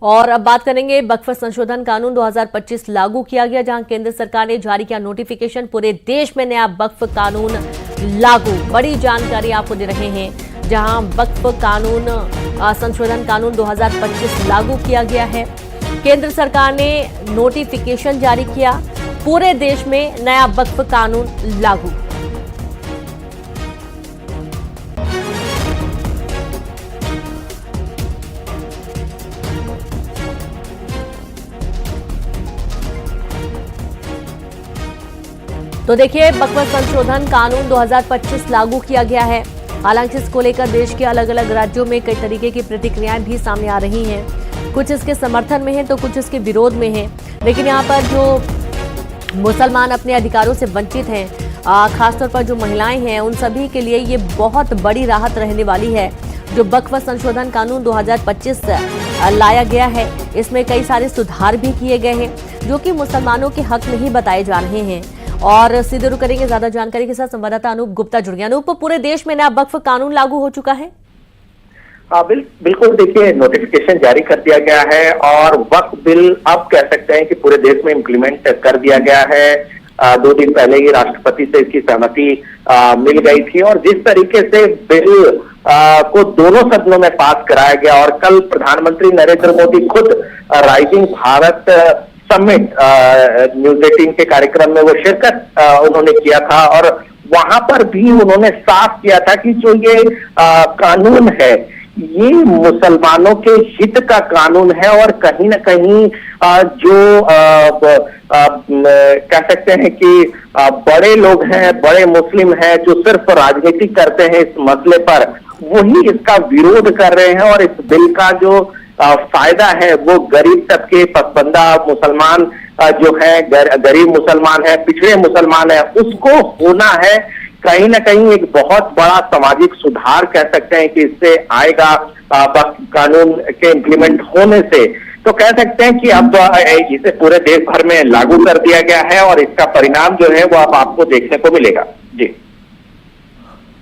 और अब बात करेंगे वक्फ संशोधन कानून 2025 लागू किया गया, जहां केंद्र सरकार ने जारी किया नोटिफिकेशन। पूरे देश में नया वक्फ कानून लागू। बड़ी जानकारी आपको दे रहे हैं, जहां वक्फ कानून संशोधन कानून 2025 लागू किया गया है। केंद्र सरकार ने नोटिफिकेशन जारी किया, पूरे देश में नया वक्फ कानून लागू। तो देखिए, वक्फ संशोधन कानून 2025 लागू किया गया है। हालांकि इसको लेकर देश के अलग अलग राज्यों में कई तरीके की प्रतिक्रियाएं भी सामने आ रही हैं। कुछ इसके समर्थन में हैं तो कुछ इसके विरोध में हैं। लेकिन यहाँ पर जो मुसलमान अपने अधिकारों से वंचित हैं, खासतौर पर जो महिलाएं हैं, उन सभी के लिए ये बहुत बड़ी राहत रहने वाली है। जो वक्फ संशोधन कानून 2025 लाया गया है, इसमें कई सारे सुधार भी किए गए हैं जो कि मुसलमानों के हक में ही बताए जा रहे हैं। और सीधे रुक करेंगे ज्यादा जानकारी के साथ संवाददाता अनूप गुप्ता जुड़ गया। अनूप, पूरे देश में नया वक्फ कानून लागू हो चुका है? बिल्कुल, देखिए, नोटिफिकेशन जारी कर दिया गया है और वक्फ बिल अब कह सकते हैं कि पूरे देश में इम्प्लीमेंट कर दिया गया है। 2 दिन पहले ही राष्ट्रपति से इसकी सहमति मिल गई थी और जिस तरीके से बिल को दोनों सदनों में पास कराया गया और कल प्रधानमंत्री नरेंद्र मोदी खुद राइजिंग भारत समिट न्यूज 18 के कार्यक्रम में वो शिरकत उन्होंने किया था और वहां पर भी उन्होंने साफ किया था कि जो ये कानून है, ये मुसलमानों के हित का कानून है और कहीं ना कहीं जो कह सकते हैं कि बड़े लोग हैं, बड़े मुस्लिम हैं जो सिर्फ राजनीति करते हैं इस मसले पर, वही इसका विरोध कर रहे हैं। और इस बिल का जो फायदा है वो गरीब तबके, पसबंदा मुसलमान जो है, गरीब मुसलमान है, पिछड़े मुसलमान है, उसको होना है। कहीं ना कहीं एक बहुत बड़ा सामाजिक सुधार कह सकते हैं कि इससे आएगा कानून के इम्प्लीमेंट होने से। तो कह सकते हैं कि अब इसे पूरे देश भर में लागू कर दिया गया है और इसका परिणाम जो है वो अब आपको देखने को मिलेगा। जी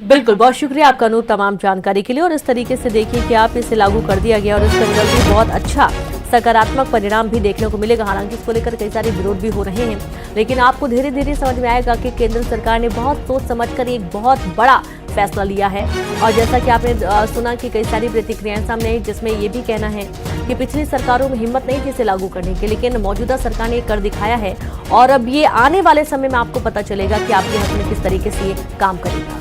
बिल्कुल, बहुत शुक्रिया आपका अनूप तमाम जानकारी के लिए। और इस तरीके से देखिए कि आप इसे लागू कर दिया गया और इसका रिजल्ट भी बहुत अच्छा सकारात्मक परिणाम भी देखने को मिलेगा। हालांकि इसको लेकर कई सारे विरोध भी हो रहे हैं, लेकिन आपको धीरे धीरे समझ में आएगा कि केंद्र सरकार ने बहुत सोच समझकर एक बहुत बड़ा फैसला लिया है। और जैसा कि आपने सुना कि कई सारी प्रतिक्रियाएं सामने आई, जिसमें ये भी कहना है कि पिछली सरकारों में हिम्मत नहीं थी इसे लागू करने की, लेकिन मौजूदा सरकार ने कर दिखाया है। और अब ये आने वाले समय में आपको पता चलेगा कि आपके हक में किस तरीके से ये काम करेगा।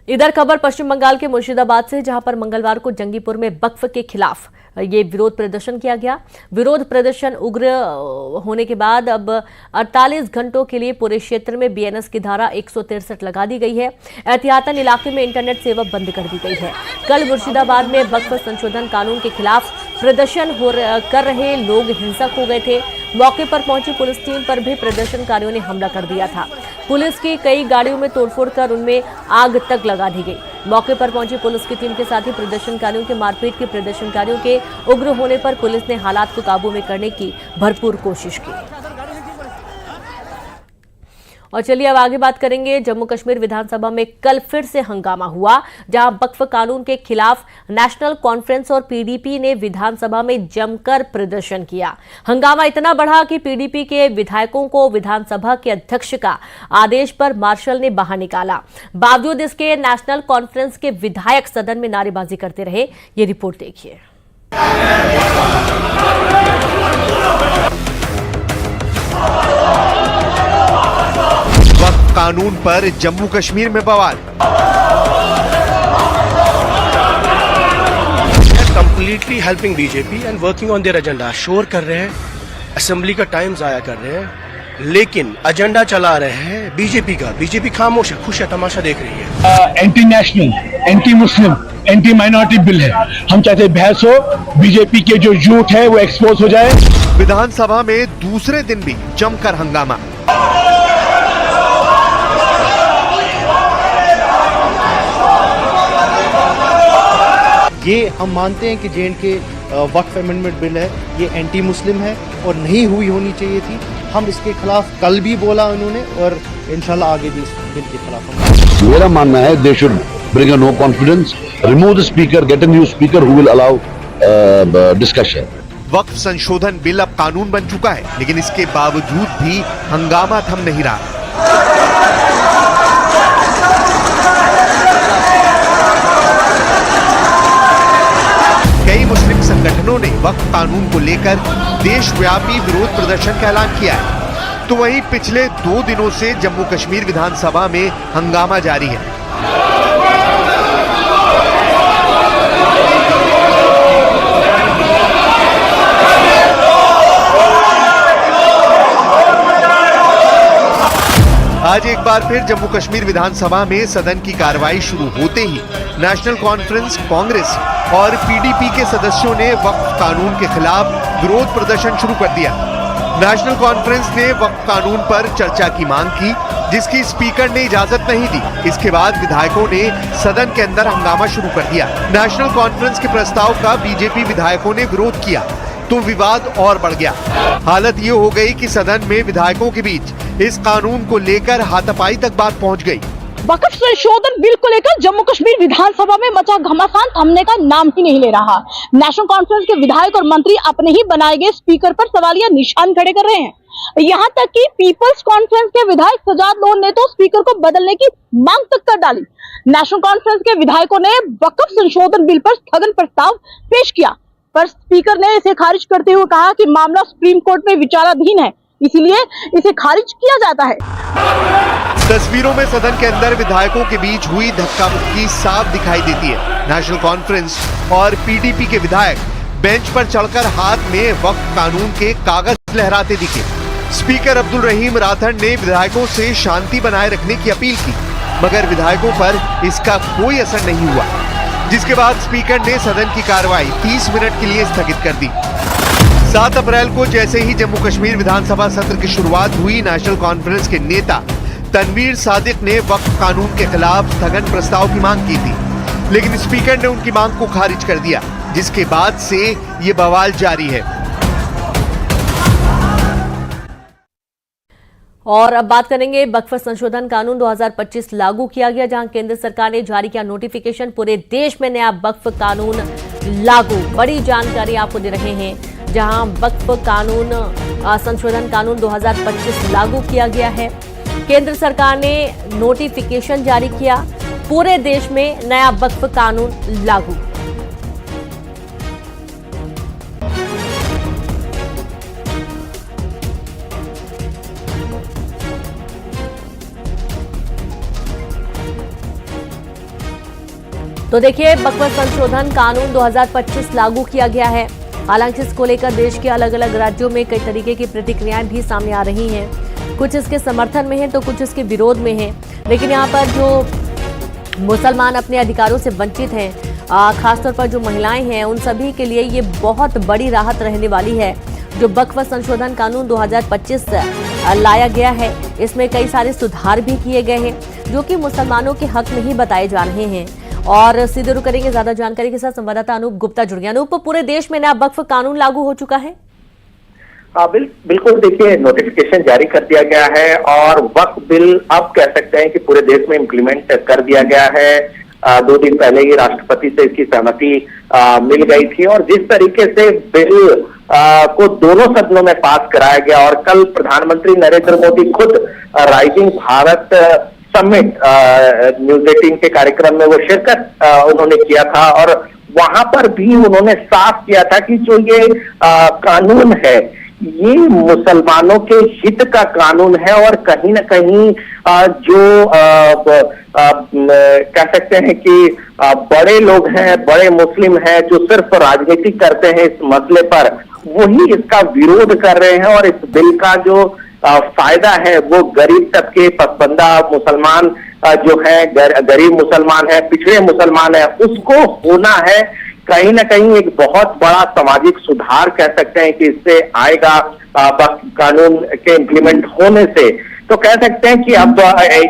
इधर खबर पश्चिम बंगाल के मुर्शिदाबाद से, जहां पर मंगलवार को जंगीपुर में वक्फ के खिलाफ ये विरोध प्रदर्शन किया गया। विरोध प्रदर्शन उग्र होने के बाद अब 48 घंटों के लिए पूरे क्षेत्र में बीएनएस की धारा 163 लगा दी गई है। एहतियातन इलाके में इंटरनेट सेवा बंद कर दी गई है। कल मुर्शिदाबाद में वक्फ संशोधन कानून के खिलाफ प्रदर्शन कर रहे लोग हिंसक हो गए थे। मौके पर पहुंची पुलिस टीम पर भी प्रदर्शनकारियों ने हमला कर दिया था। पुलिस की कई गाड़ियों में तोड़फोड़ कर उनमें आग तक लगा दी गई। मौके पर पहुंची पुलिस की टीम के साथ ही प्रदर्शनकारियों के मारपीट की प्रदर्शनकारियों के उग्र होने पर पुलिस ने हालात को काबू में करने की भरपूर कोशिश की। और चलिए अब आगे बात करेंगे। जम्मू कश्मीर विधानसभा में कल फिर से हंगामा हुआ, जहां वक्फ कानून के खिलाफ नेशनल कॉन्फ्रेंस और पीडीपी ने विधानसभा में जमकर प्रदर्शन किया। हंगामा इतना बढ़ा कि पीडीपी के विधायकों को विधानसभा के अध्यक्ष का आदेश पर मार्शल ने बाहर निकाला। बावजूद इसके नेशनल कॉन्फ्रेंस के विधायक सदन में नारेबाजी करते रहे। ये रिपोर्ट देखिए। वक्फ कानून पर जम्मू कश्मीर में बवाल। Completely helping BJP and working on their agenda. शोर कर रहे हैं, असेंबली का टाइम जाया कर रहे हैं, लेकिन एजेंडा चला रहे हैं बीजेपी का। बीजेपी खामोश है, खुश है, तमाशा देख रही है। Anti national, anti Muslim, anti minority bill है। हम चाहते बहस हो, बीजेपी के जो झूठ है वो एक्सपोज हो जाए। विधानसभा में दूसरे दिन भी जमकर हंगामा। ये हम मानते हैं कि जेएंडके वक्फ अमेंडमेंट बिल है ये एंटी मुस्लिम है और नहीं होनी चाहिए थी। हम इसके खिलाफ कल भी बोला उन्होंने और इंशाल्लाह आगे भी इस बिल के खिलाफ हम। मेरा मानना है they should bring a no confidence, remove the speaker, get a new speaker who will allow discussion. Waqf संशोधन बिल अब कानून बन चुका है, लेकिन इसके बावजूद भी हंगामा थम नहीं रहा। कई मुस्लिम संगठनों ने वक्फ कानून को लेकर देशव्यापी विरोध प्रदर्शन का ऐलान किया है, तो वहीं पिछले 2 दिनों से जम्मू कश्मीर विधानसभा में हंगामा जारी है। आज एक बार फिर जम्मू कश्मीर विधानसभा में सदन की कार्रवाई शुरू होते ही नेशनल कॉन्फ्रेंस, कांग्रेस और पीडीपी के सदस्यों ने वक्फ कानून के खिलाफ विरोध प्रदर्शन शुरू कर दिया। नेशनल कॉन्फ्रेंस ने वक्फ कानून पर चर्चा की मांग की, जिसकी स्पीकर ने इजाजत नहीं दी। इसके बाद विधायकों ने सदन के अंदर हंगामा शुरू कर दिया। नेशनल कॉन्फ्रेंस के प्रस्ताव का बीजेपी विधायकों ने विरोध किया तो विवाद और बढ़ गया। हालत ये हो गई कि सदन में विधायकों के बीच इस कानून को लेकर हाथापाई तक बात पहुंच गई। वक्फ संशोधन बिल को लेकर जम्मू कश्मीर विधानसभा में मचा घमासान थमने का नाम ही नहीं ले रहा। नेशनल कॉन्फ्रेंस के विधायक और मंत्री अपने ही बनाए गए स्पीकर पर सवालिया निशान खड़े कर रहे हैं। यहाँ तक कि पीपल्स कॉन्फ्रेंस के विधायक सजाद लोन ने तो स्पीकर को बदलने की मांग तक कर डाली। नेशनल कॉन्फ्रेंस के विधायकों ने वक्फ संशोधन बिल पर स्थगन प्रस्ताव पेश किया, पर स्पीकर ने इसे खारिज करते हुए कहा कि मामला सुप्रीम कोर्ट में विचाराधीन है, इसीलिए इसे खारिज किया जाता है। तस्वीरों में सदन के अंदर विधायकों के बीच हुई धक्का मुक्की साफ दिखाई देती है। नेशनल कॉन्फ्रेंस और पीडीपी के विधायक बेंच पर चढ़कर हाथ में वक्फ कानून के कागज लहराते दिखे। स्पीकर अब्दुल रहीम राठौड़ ने विधायकों से शांति बनाए रखने की अपील की, मगर विधायकों पर इसका कोई असर नहीं हुआ, जिसके बाद स्पीकर ने सदन की कार्रवाई 30 मिनट के लिए स्थगित कर दी। 7 अप्रैल को जैसे ही जम्मू कश्मीर विधानसभा सत्र की शुरुआत हुई, नेशनल कॉन्फ्रेंस के नेता तनवीर सादिक ने वक्फ कानून के खिलाफ स्थगन प्रस्ताव की मांग की थी, लेकिन स्पीकर ने उनकी मांग को खारिज कर दिया, जिसके बाद से ये बवाल जारी है। और अब बात करेंगे वक्फ संशोधन कानून 2025 लागू किया गया, जहां केंद्र सरकार ने जारी किया नोटिफिकेशन। पूरे देश में नया वक्फ कानून लागू। बड़ी जानकारी आपको दे रहे हैं, जहां वक्फ कानून संशोधन कानून 2025 लागू किया गया है। केंद्र सरकार ने नोटिफिकेशन जारी किया, पूरे देश में नया वक्फ कानून लागू। तो देखिए, वक्फ संशोधन कानून 2025 लागू किया गया है। हालांकि इसको लेकर देश के अलग अलग राज्यों में कई तरीके की प्रतिक्रियाएं भी सामने आ रही हैं। कुछ इसके समर्थन में हैं तो कुछ इसके विरोध में हैं। लेकिन यहाँ पर जो मुसलमान अपने अधिकारों से वंचित हैं, खासतौर पर जो महिलाएं हैं, उन सभी के लिए ये बहुत बड़ी राहत रहने वाली है। जो वक्फ संशोधन कानून 2025 लाया गया है, इसमें कई सारे सुधार भी किए गए हैं जो कि मुसलमानों के हक में ही बताए जा रहे हैं। और सीधे रुक करेंगे ज्यादा जानकारी के साथ संवाददाता अनूप गुप्ता जुड़ गया। अनूप, पूरे देश में नया वक्फ कानून लागू हो चुका है? बिल्कुल, देखिए, नोटिफिकेशन जारी कर दिया गया है और वक्फ बिल अब कह सकते हैं कि पूरे देश में इम्प्लीमेंट कर दिया गया है। 2 दिन पहले ही राष्ट्रपति से इसकी सहमति मिल गई थी और जिस तरीके से बिल को दोनों सदनों में पास कराया गया और कल प्रधानमंत्री नरेंद्र मोदी खुद राइजिंग भारत समिट न्यूज 18 के कार्यक्रम में वो शिरकत उन्होंने किया था और वहां पर भी उन्होंने साफ किया था कि जो ये कानून है, ये मुसलमानों के हित का कानून है और कहीं ना कहीं जो कह सकते हैं कि बड़े लोग हैं, बड़े मुस्लिम हैं जो सिर्फ राजनीति करते हैं इस मसले पर, वही इसका विरोध कर रहे हैं और इस बिल का जो फायदा है वो गरीब तबके, पसबंदा मुसलमान जो है, गरीब मुसलमान है, पिछड़े मुसलमान है, उसको होना है। कहीं ना कहीं एक बहुत बड़ा सामाजिक सुधार कह सकते हैं कि इससे आएगा कानून के इम्प्लीमेंट होने से। तो कह सकते हैं कि अब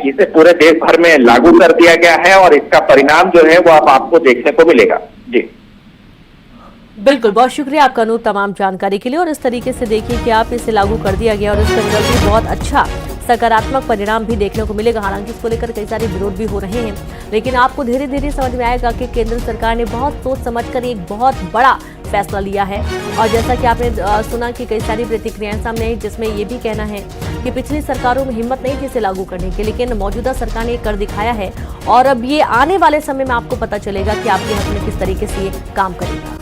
इसे पूरे देश भर में लागू कर दिया गया है और इसका परिणाम जो है वो अब आपको देखने को मिलेगा। जी बिल्कुल, बहुत शुक्रिया आपका अनूप तमाम जानकारी के लिए। और इस तरीके से देखिए कि आप इसे लागू कर दिया गया और इसका रिजल्ट भी बहुत अच्छा सकारात्मक परिणाम भी देखने को मिलेगा। हालांकि इसको लेकर कई सारे विरोध भी हो रहे हैं, लेकिन आपको धीरे धीरे समझ में आएगा कि केंद्र सरकार ने बहुत सोच समझकर एक बहुत बड़ा फैसला लिया है। और जैसा कि आपने सुना कि कई सारी प्रतिक्रियाएं सामने आई, जिसमें ये भी कहना है कि पिछली सरकारों में हिम्मत नहीं थी इसे लागू करने की, लेकिन मौजूदा सरकार ने कर दिखाया है। और अब ये आने वाले समय में आपको पता चलेगा कि आपके हक में किस तरीके से ये काम करेगा।